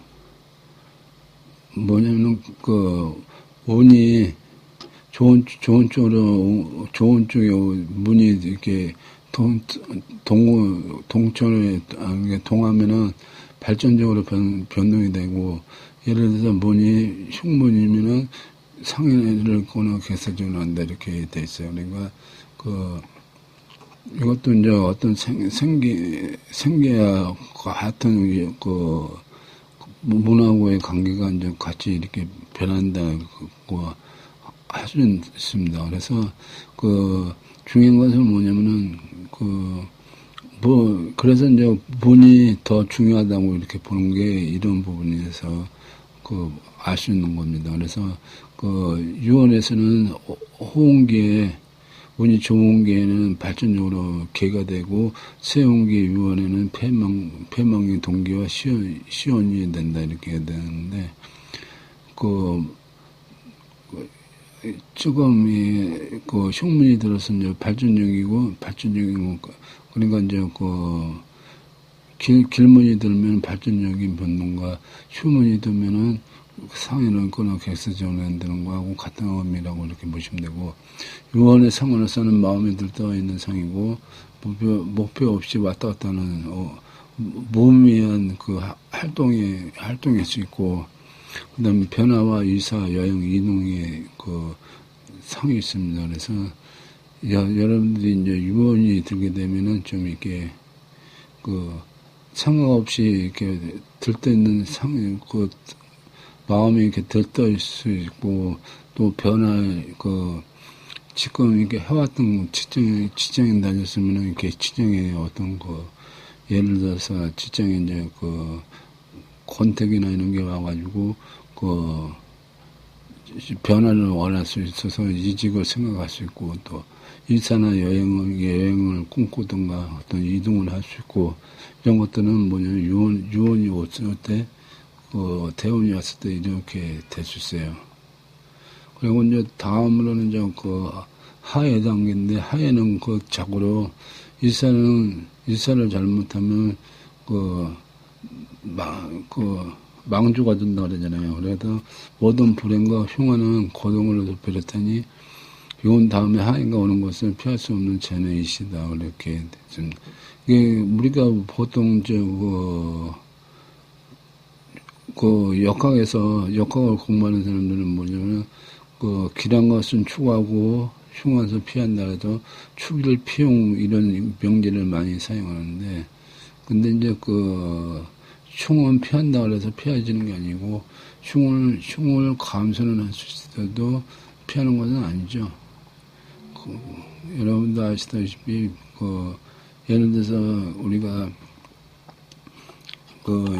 뭐냐면 그 운이 좋은 쪽에 문이 이렇게 동천에 동하면은 발전적으로 변동이 되고, 예를 들어서 문이 흉문이면은 상해를 거나 개설적으로 한다 이렇게 돼 있어요. 그러니까 이것도 이제 어떤 생계와 같은 문하고의 관계가 이제 같이 이렇게 변한다고 할 수 있습니다. 그래서 중요한 것은 뭐냐면은 그래서 이제 문이 더 중요하다고 이렇게 보는 게 이런 부분에서 알 수 있는 겁니다. 그래서 유언에서는 호응기에 운이 좋은 기에는 발전적으로 개가 되고, 세운기 유언에는 폐망의 동기와 시원이 된다 이렇게 되는데, 조금 흉문이 들어서 이제 발전적이고 그러니까 이제 길문이 들면 발전적인 변동과 휴문이 들면은 상해는 거나 객사적으로 만드는 거하고 같은 의미라고 이렇게 보시면 되고, 유언의 상으로서는 마음에 들떠 있는 상이고, 목표 없이 왔다 갔다 하는 무의미한 활동일 수 있고, 그 다음에 변화와 이사, 여행, 이동의 상이 있습니다. 그래서 여러분들이 이제 유언이 들게 되면은 좀 이렇게 상관 없이 이렇게 들떠 있는 마음이 이렇게 들떠 있을 수 있고, 또 지금 이렇게 해왔던 직장에 다녔으면은 이렇게 직장에 어떤 예를 들어서 직장에 이제 권태기나 이런 게 와가지고 변화를 원할 수 있어서 이직을 생각할 수 있고, 또 일사나 여행을 꿈꾸든가 어떤 이동을 할 수 있고, 이런 것들은 뭐냐면 유언이 왔을 때 대운이 왔을 때 이렇게 될 수 있어요. 그리고 이제 다음으로는 이제 하해 단계인데, 하해는 자고로 일사를 잘못하면 망주가 된다 그러잖아요. 그래서 모든 불행과 흉화는 고동으로 비롯하니 요 다음에 하해가 오는 것은 피할 수 없는 재능이시다 이렇게 됐습니다. 이게 우리가 보통 역학을 공부하는 사람들은 뭐냐면 길한 것은 추구하고 흉한 것은 피한다 해서 추기를 피용 이런 명제를 많이 사용하는데, 근데 이제 흉은 피한다 그래서 피해지는 게 아니고, 흉을 감수는 할 수 있어도 피하는 것은 아니죠. 여러분도 아시다시피 예를 들어서 우리가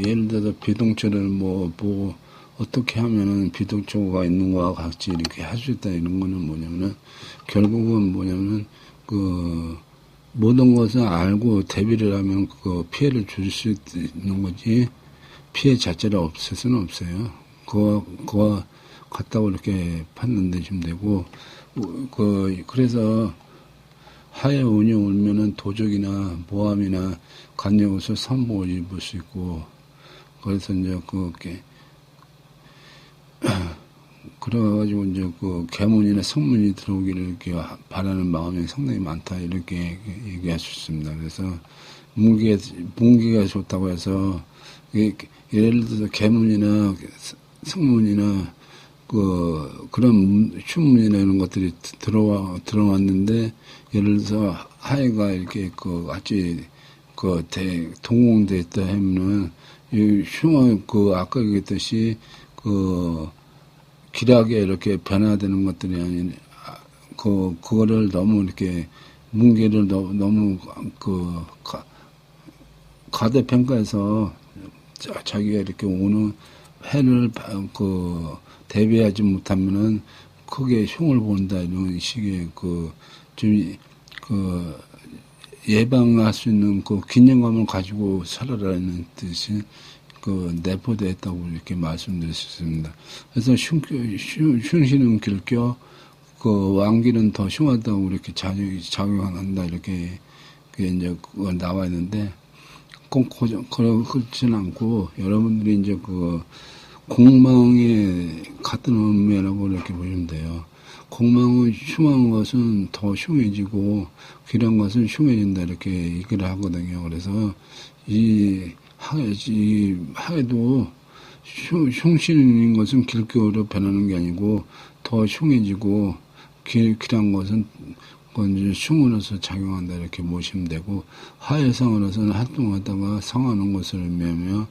예를 들어서 비동처를 어떻게 하면은 비동처가 있는 거와 같이 이렇게 할 수 있다 이런 거는 뭐냐면은, 결국은 뭐냐면은 모든 것을 알고 대비를 하면 피해를 줄 수 있는 거지, 피해 자체를 없앨 수는 없어요. 그거 같다고 이렇게 판단되시면 되고, 그래서 하해 운이 오면은 도적이나 모함이나 간여옷을 선복을 입을 수 있고, 그래서 이제 그래가지고 이제 계문이나 성문이 들어오기를 이렇게 바라는 마음이 상당히 많다 이렇게 얘기할 수 있습니다. 그래서 문기가 좋다고 해서 예를 들어서 계문이나 성문이나 그런 흉문이나 이런 것들이 들어왔는데, 예를 들어서 하해가 이렇게 같이 동공돼 있다 하면은 이 흉은 아까 얘기했듯이 길하게 이렇게 변화되는 것들이 아닌, 그거를 너무 이렇게 문계를 너무 가대평가해서 자기가 이렇게 오는 해를 대비하지 못하면은 크게 흉을 본다 이런 식의 좀 예방할 수 있는 균형감을 가지고 살아라는 뜻이 내포되었다고 이렇게 말씀드릴 수 있습니다. 그래서 흉신은 길겨 왕기는 더 흉하다고 이렇게 작용한다 이렇게 이제 나와 있는데 꼭 그렇지는 않고 여러분들이 이제 공망의 같은 의미라고 이렇게 보시면 돼요. 공망은 흉한 것은 더 흉해지고 귀한 것은 흉해진다 이렇게 얘기를 하거든요. 그래서 하에도 흉신인 것은 길교로 변하는 게 아니고 더 흉해지고 귀한 것은 이제 흉으로서 작용한다 이렇게 보시면 되고 하의 상으로서는 활동하다가 상하는 것을 의미하며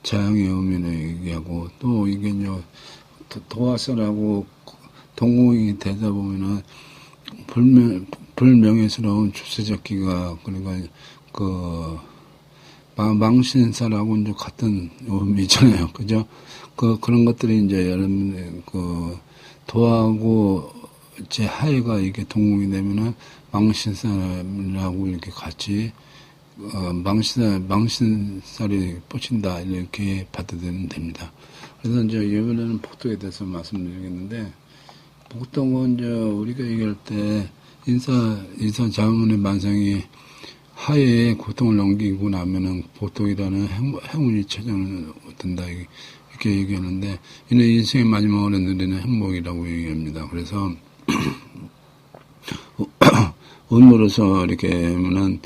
자양의 의미를 얘기하고 또 이게 이제 도화설하고 동공이 되다 보면은 불명예스러운 출세적기가 그러니까 망신살하고 이제 같은 의미잖아요. 그죠? 그런 것들이 이제 여러분 도하고 제 하해가 이게 동공이 되면은 망신살하고 이렇게 같이 망신살이 뻗친다 이렇게 받아들이면 됩니다. 그래서 이제 이번에는 복덕에 대해서 말씀드리겠는데 복덕은 이제 우리가 얘기할 때 인사 자문의 만상이 하해의 고통을 넘기고 나면은 복덕이라는 행운이 찾아든다 이렇게 얘기하는데 이는 인생의 마지막으로 누리는 행복이라고 얘기합니다. 그래서 운으로서 이렇게 하면은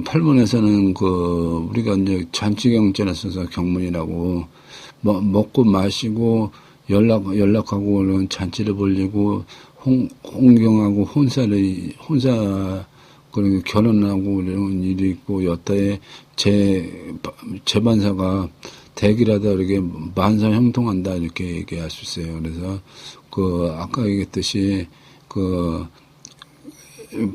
팔문에서는 우리가 이제 잔치경전에 써서 경문이라고 먹고 마시고 연락하고 그런 잔치를 벌리고 홍경하고 혼사 그리고 결혼하고 이런 일이 있고 여타의 재반사가 대기라다 이렇게 만사 형통한다 이렇게 얘기할 수 있어요. 그래서 아까 얘기했듯이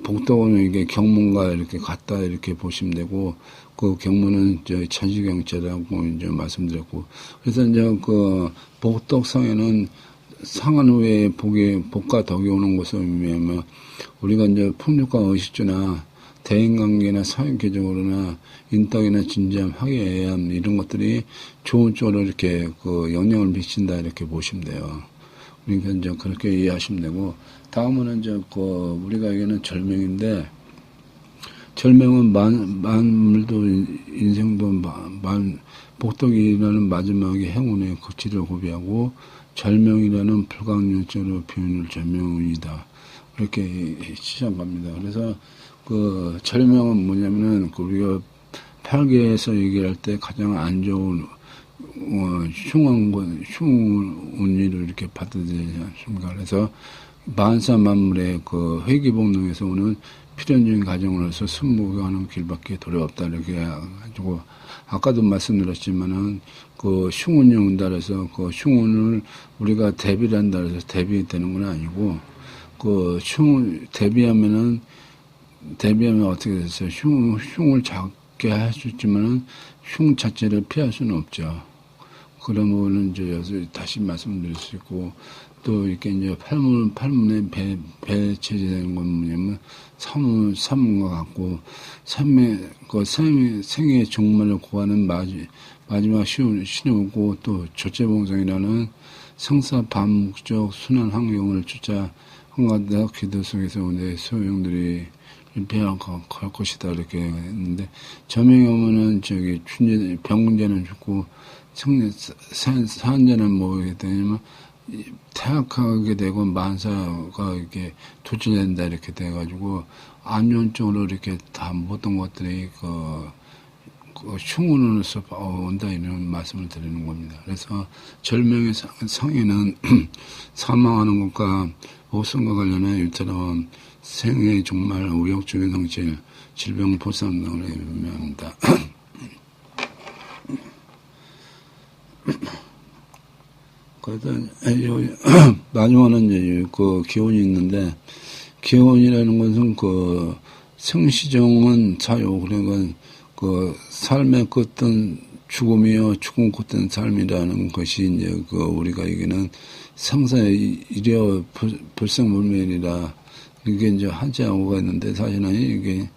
복덕은 이게 경문과 이렇게 같다 이렇게 보시면 되고 경문은 천시경제라고 이제 말씀드렸고 그래서 이제 복덕상에는 상한 후에 복과 덕이 오는 것을 의미하며 우리가 이제 풍류과 의식주나 대인관계나 사회계적으로나 인덕이나 진지함, 학예애함 이런 것들이 좋은 쪽으로 이렇게 영향을 미친다 이렇게 보시면 돼요. 그러니까 이제 그렇게 이해하시면 되고 다음은 이제 우리가 얘기하는 절명인데 절명은 만물도 인생도 복덕이라는 마지막에 행운의 극치를 고비하고 절명이라는 불강연적으로 표현을 절명이다. 그렇게 시작합니다. 그래서 절명은 뭐냐면은 우리가 팔계에서 얘기할 때 가장 안 좋은 흉운 일을 이렇게 받아들이지 않습니까? 그래서 만사만물의 회기복능에서 오는 필연적인 과정으로서 승무하는 길밖에 도리 없다 이렇게 해가지고 아까도 말씀드렸지만은 흉운이 온다 그래서 흉운을 우리가 대비를 한다 그래서 대비되는 건 아니고 대비하면 어떻게 됐어요? 흉을 작게 할 수 있지만은 흉 자체를 피할 수는 없죠. 그런 부분은 이제 여기서 다시 말씀드릴 수 있고, 또 이렇게 이제 팔문의 배체되는 건 뭐냐면, 삼문과 같고, 생의 종말을 구하는 마지막 신호고, 또 조체봉성이라는 성사 반목적 순환 환경을 쫓아 한가닥 기도 속에서 내 소용들이 배워갈 것이다 이렇게 했는데 저명에 오면은 병자는 죽고 산자는 뭐게 되냐면 퇴학하게 되고 만사가 이렇게 도출된다 이렇게 돼가지고 안 좋은 쪽으로 이렇게 다 모든 것들이 흉운으로서 온다 이런 말씀을 드리는 겁니다. 그래서 절명의 상에는 사망하는 것과 옥성과 관련해 이처럼 생의 종말, 우역적인 성질, 질병, 보상 등을 의미합니다. 그래서 마지막은 이제 기혼이 있는데 기혼이라는 것은 생시정은 사요. 그러니까 삶의 끝은 죽음이요, 죽음 끝은 삶이라는 것이 이제 우리가 얘기는 상사의 이려 불생불멸이라 이게 이제 한자어가 있는데 사실은 이게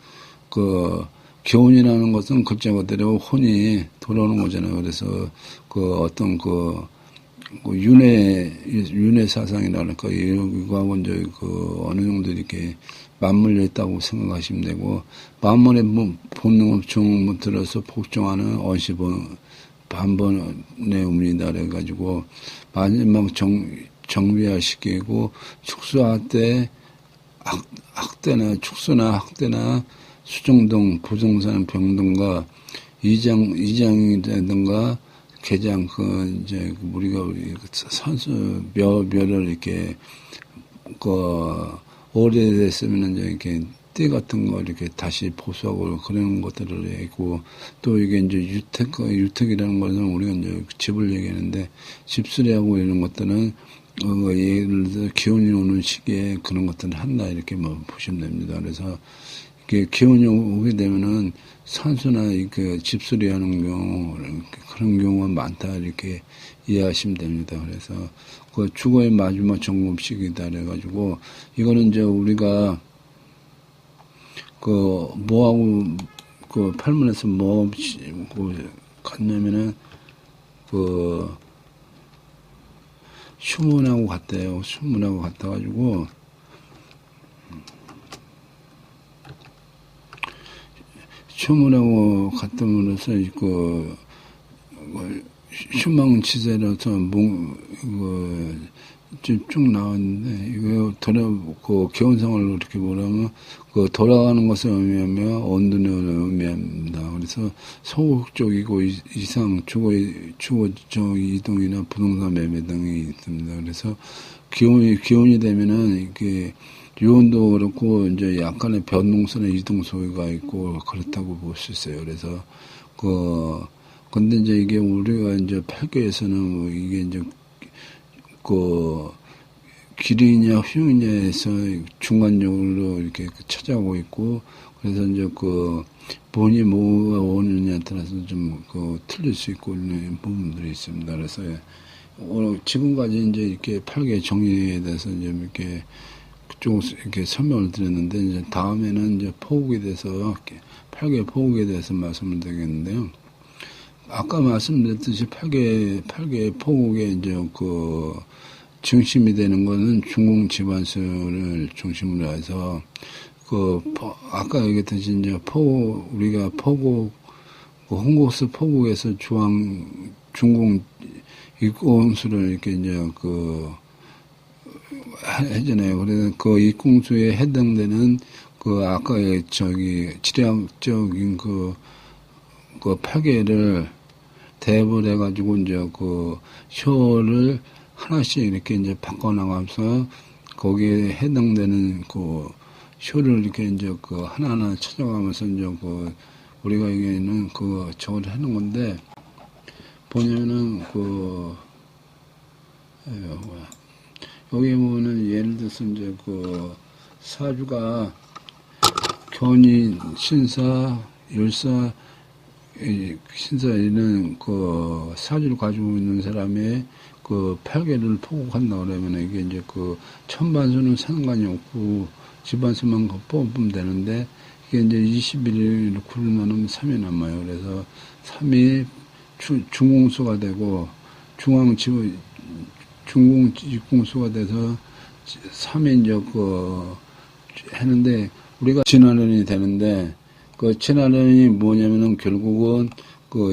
교훈이라는 것은 글자 그대로 혼이 돌아오는 거잖아요. 그래서 그 어떤 그 윤회 사상이랄까, 이거하고 이제 그 어느 정도 이렇게 맞물려 있다고 생각하시면 되고, 만물의 본능을 못 들어서 복종하는 반번의 의문이다 그래가지고, 마지막 정비화시키고, 축소나 학대나 수정동, 부동산 병동과 이장이라든가 개장, 이제, 우리가, 묘를 이렇게, 오래됐으면 이제 이렇게, 띠 같은 거 이렇게 다시 보수하고 그런 것들을 했고, 또 이게 이제 유택이라는 것은 우리가 이제 집을 얘기하는데, 집수리하고 이런 것들은, 예를 들어서 기온이 오는 시기에 그런 것들을 한다, 이렇게 뭐 보시면 됩니다. 그래서, 이게 기온이 오게 되면은 산소나 그 집수리하는 경우, 그런 경우가 많다, 이렇게 이해하시면 됩니다. 그래서 그 주거의 마지막 점검식이다 그래가지고, 이거는 이제 우리가 뭐하고 팔문에서 뭐 갔냐면은 휴문하고 갔대요. 휴문하고 갔다가지고, 휴문하고 갔다면서 휴망치세라서 쭉 나왔는데, 이거 기온상을 이렇게 보라면, 돌아가는 것을 의미하며, 온도를 의미합니다. 그래서, 소극적이고, 주거적 이동이나 부동산 매매 등이 있습니다. 그래서, 기온이 되면은, 이게, 유온도 그렇고, 이제 약간의 변동성의 이동소가 있고, 그렇다고 볼 수 있어요. 그래서, 근데 이제 이게 우리가 이제 8개에서는 이게 이제 길이냐 흉이냐에서 중간적으로 이렇게 찾아오고 있고, 그래서 이제 본이 뭐가 오느냐에 따라서 좀 틀릴 수 있고 있는 부분들이 있습니다. 그래서 지금까지 이제 이렇게 8개 정리에 대해서 좀 이렇게 쭉 이렇게 설명을 드렸는데, 이제 다음에는 이제 포국에 대해서 8개 포국에 대해서 말씀을 드리겠는데요. 아까 말씀드렸듯이 8개 포국에 이제 중심이 되는 거는 중공 지반수를 중심으로 해서, 아까 얘기했듯이 이제 우리가 홍고스 포국에서 중공 입공수를 이렇게 이제 해잖아요. 그래서 입공수에 해당되는 아까의 지리학적인 8개를 대입을 해가지고 이제 효를 하나씩 이렇게 이제 바꿔나가면서 거기에 해당되는 효를 이렇게 이제 하나하나 찾아가면서 이제 우리가 여기는 저걸 하는 건데, 보면은 여기 보면은 예를 들어서 이제 사주가 견인, 신사, 율사, 신사에는 사주를 가지고 있는 사람의 8개를 포국한다 그러면, 이게 이제 천반수는 상관이 없고 집반수만 뽑으면 되는데, 이게 이제 21일 9를 나누면 3이 남아요. 그래서 3이 중공수가 되고, 중공 입공수가 돼서 3이 이제 했는데, 우리가 진화론이 되는데, 진화론이 뭐냐면은 결국은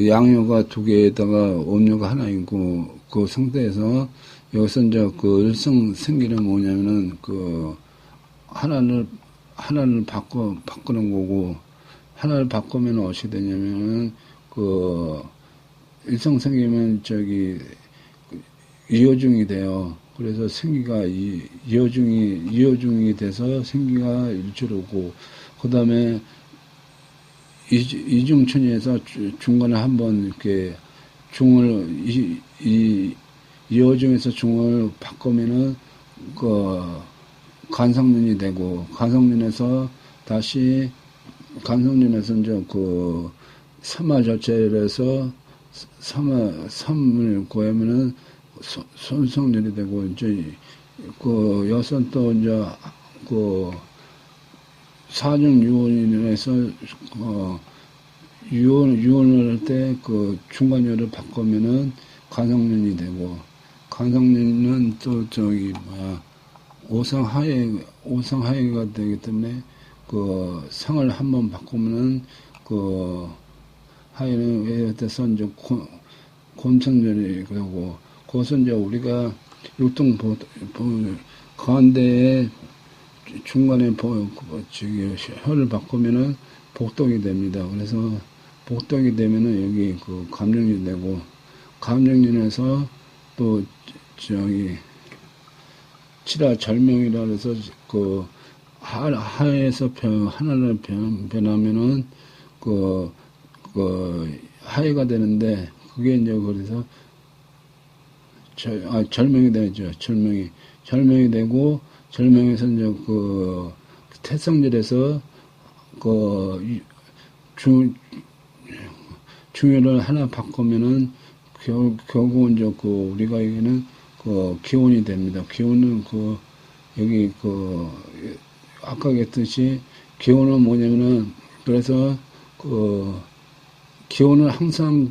양요가 2개에다가 음요가 하나 있고, 그 상태에서 여기서 이제 일성 생기는 뭐냐면은 하나를 바꾸는 거고, 하나를 바꾸면 어떻게 되냐면은 일성 생기면 이어중이 돼요. 그래서 생기가 이어중이 돼서 생기가 일주로 오고, 그 다음에 이중천이에서 중간에 한번 이렇게 이어중에서 중을 바꾸면은 간성륜이 되고, 간성륜에서 다시 간성륜에서 이제 삼화절제를 삼을 구하면은 손성률이 되고, 이제 여기서 또 이제 사중유원에서 유언을 할 때 그 중간열을 바꾸면은 간성년이 되고, 간성년은 또 오상하해가 되기 때문에 그 상을 한번 바꾸면은 그 하해는 왜 돼서 이제 곤천열이 되고, 그것은 이제 우리가 육동 가운데에 중간에 혀를 바꾸면은 복동이 됩니다. 그래서 복동이 되면은 여기 그 감정이 되고, 감정연에서 또 칠하절명이라 해서 그 하에서 하나를 변하면은 그 하해가 되는데, 그게 이제 그래서 절명이 되죠. 절명이 되고, 절명에서 이제 그 태성절에서 그 중요를 하나 바꾸면은 결국 이제 그 우리가 여기는 그 기온이 됩니다. 기온은 여기 아까 했듯이 기온은 뭐냐면은, 그래서 기온은 항상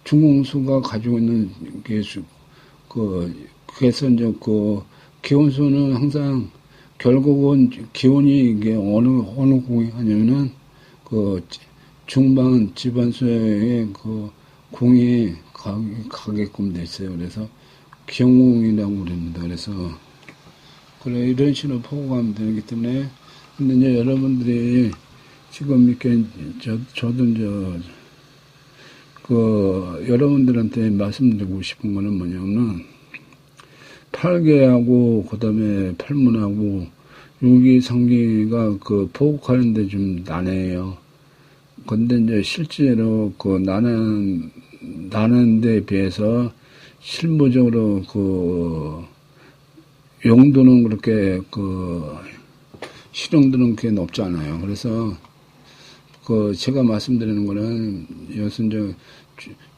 중공수가 가지고 있는 그래서 이제 기온수는 항상 결국은 기온이 이게 어느 공이 하냐면은 중반 집안수의 공이 가게끔 돼 있어요. 그래서 기온공이라고 그럽니다. 그래서 이런 식으로 포고가면 되기 때문에, 근데 이제 여러분들이 지금 이렇게 저도 이제 여러분들한테 말씀드리고 싶은 거는 뭐냐면, 팔계하고 그다음에 팔문하고 유기상기가 포국하는데 좀 난해해요. 근데 이제 실제로 나는 데 비해서 실무적으로 용도는 그렇게 실용도는 그렇게 높지 않아요. 그래서 제가 말씀드리는 거는 여기서 이제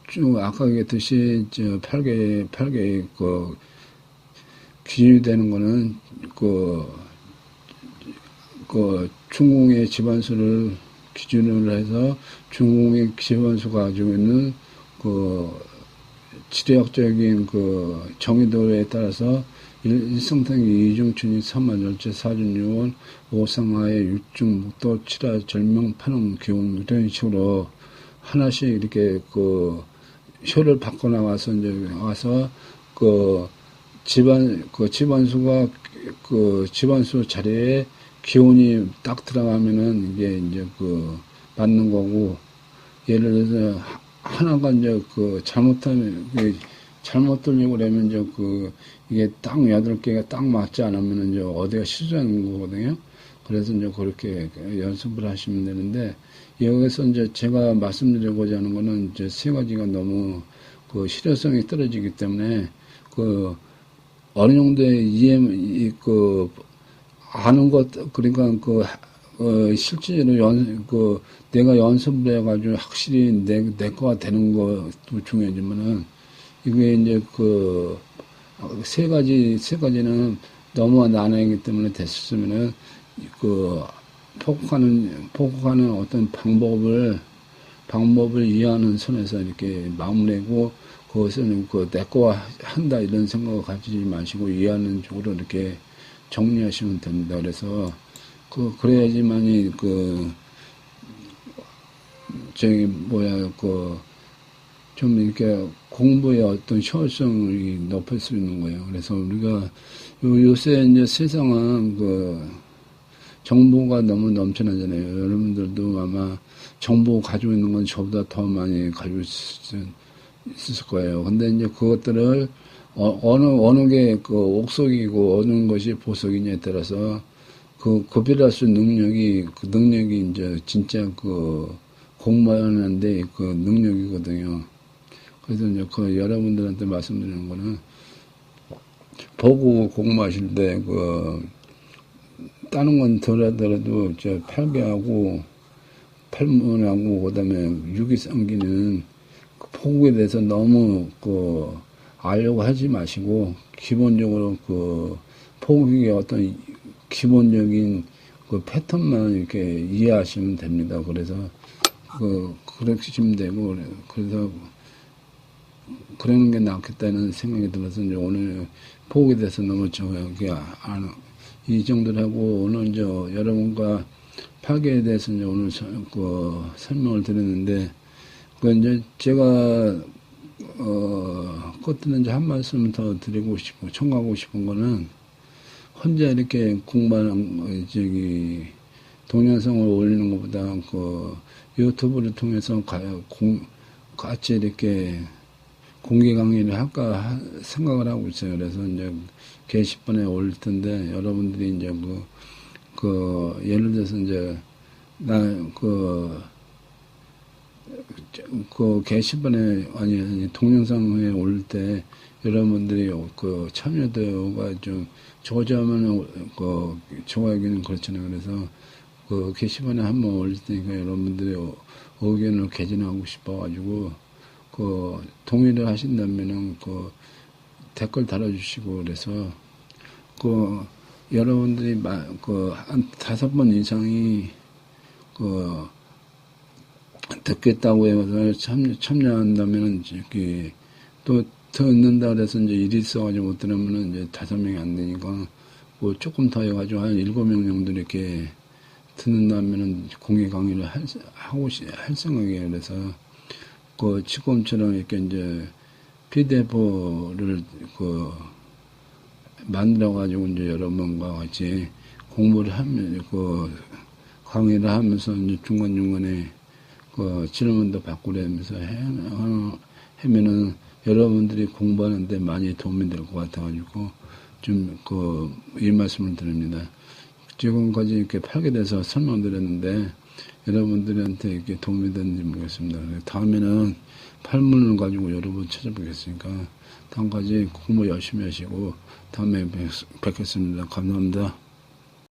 쭉 아까 얘기했듯이 팔계 기준이 되는 거는 중공의 집안수를 기준으로 해서 중공의 집안수가 가지고 있는 지리학적인 정의도에 따라서 일성탕이 이중춘이 삼만절제 사준유원 오상하의 육중목도 칠하 절명 판홍 기운 이런 식으로 하나씩 이렇게 혀를 바꿔 나와서 이제 와서 집안수가 집안수 자리에 기온이 딱 들어가면은 이게 이제 맞는 거고, 예를 들어서 하나가 이제 잘못 들리고 그러면 이제 이게 딱 8개가 딱 맞지 않으면 이제 어디가 실수하는 거거든요. 그래서 이제 그렇게 연습을 하시면 되는데, 여기서 이제 제가 말씀드리고자 하는 거는 이제 세 가지가 너무 실효성이 떨어지기 때문에 어느 정도의 아는 것, 그러니까 실제로 내가 연습을 해가지고 확실히 내 거가 되는 것도 중요하지만은, 이게 이제 세 가지는 너무 난해하기 때문에 됐으면은, 포국하는 어떤 방법을 이해하는 선에서 이렇게 마무리하고, 그것은 내 거와 한다 이런 생각을 가지지 마시고 이해하는 쪽으로 이렇게 정리하시면 됩니다. 그래서 그래야지만이 좀 이렇게 공부의 어떤 효율성이 높일 수 있는 거예요. 그래서 우리가 요새 이제 세상은 정보가 너무 넘쳐나잖아요. 여러분들도 아마 정보 가지고 있는 건 저보다 더 많이 가지고 있을 거예요. 근데 이제 그것들을 어느 게 옥석이고 어느 것이 보석이냐에 따라서 구별할 수 있는 능력이 이제 진짜 공부하는데 능력이거든요. 그래서 이제 여러분들한테 말씀드리는 거는, 보고 공부하실 때 다른 건 덜하더라도 팔계하고 팔문하고 그다음에 유기상기는 포국에 대해서 너무 알려고 하지 마시고, 기본적으로 포국의 어떤 기본적인 패턴만 이렇게 이해하시면 됩니다. 그래서 그러시면 되고, 그래서, 그러는 게 낫겠다는 생각이 들어서, 이제 오늘 보게 돼서 너무 이 정도로 하고, 오늘 여러분과 파괴에 대해서 이제 오늘 설명을 드렸는데, 이제 제가, 그것들은 이제 한 말씀 더 드리고 싶고, 청구하고 싶은 거는, 혼자 이렇게 공부하는, 동영상을 올리는 것보다, 유튜브를 통해서 같이 이렇게 공개 강의를 할까 생각을 하고 있어요. 그래서 이제 게시판에 올릴 텐데, 여러분들이 이제 예를 들어서 이제, 게시판에, 아니, 동영상에 올릴 때, 여러분들이 참여도가 좀 저조하면, 좋아하기는 그렇잖아요. 그래서, 게시판에 한번 올릴 테니까 여러분들의 의견을 개진하고 싶어가지고, 동의를 하신다면은, 댓글 달아주시고, 그래서, 여러분들이, 한 5번 이상이, 듣겠다고 해서 참여한다면은, 또 듣는다 그래서 이제 일이 있어가지고 못 들으면은 이제 5명이 안 되니까, 조금 더 해가지고 한 7명 정도 이렇게 듣는다면은 공개 강의를 할 생각이에요. 그래서, 지금처럼 이렇게 이제 PDF를 만들어가지고 이제 여러분과 같이 공부를 하면, 강의를 하면서 이제 중간중간에 질문도 받고 그러면서 하면은 여러분들이 공부하는데 많이 도움이 될 것 같아가지고 좀 이 말씀을 드립니다. 지금까지 이렇게 파괴돼서 설명드렸는데 여러분들한테 이렇게 도움이 됐는지 모르겠습니다. 다음에는 팔문을 가지고 여러분 찾아보겠으니까 다음까지 공부 열심히 하시고 다음에 뵙겠습니다. 감사합니다.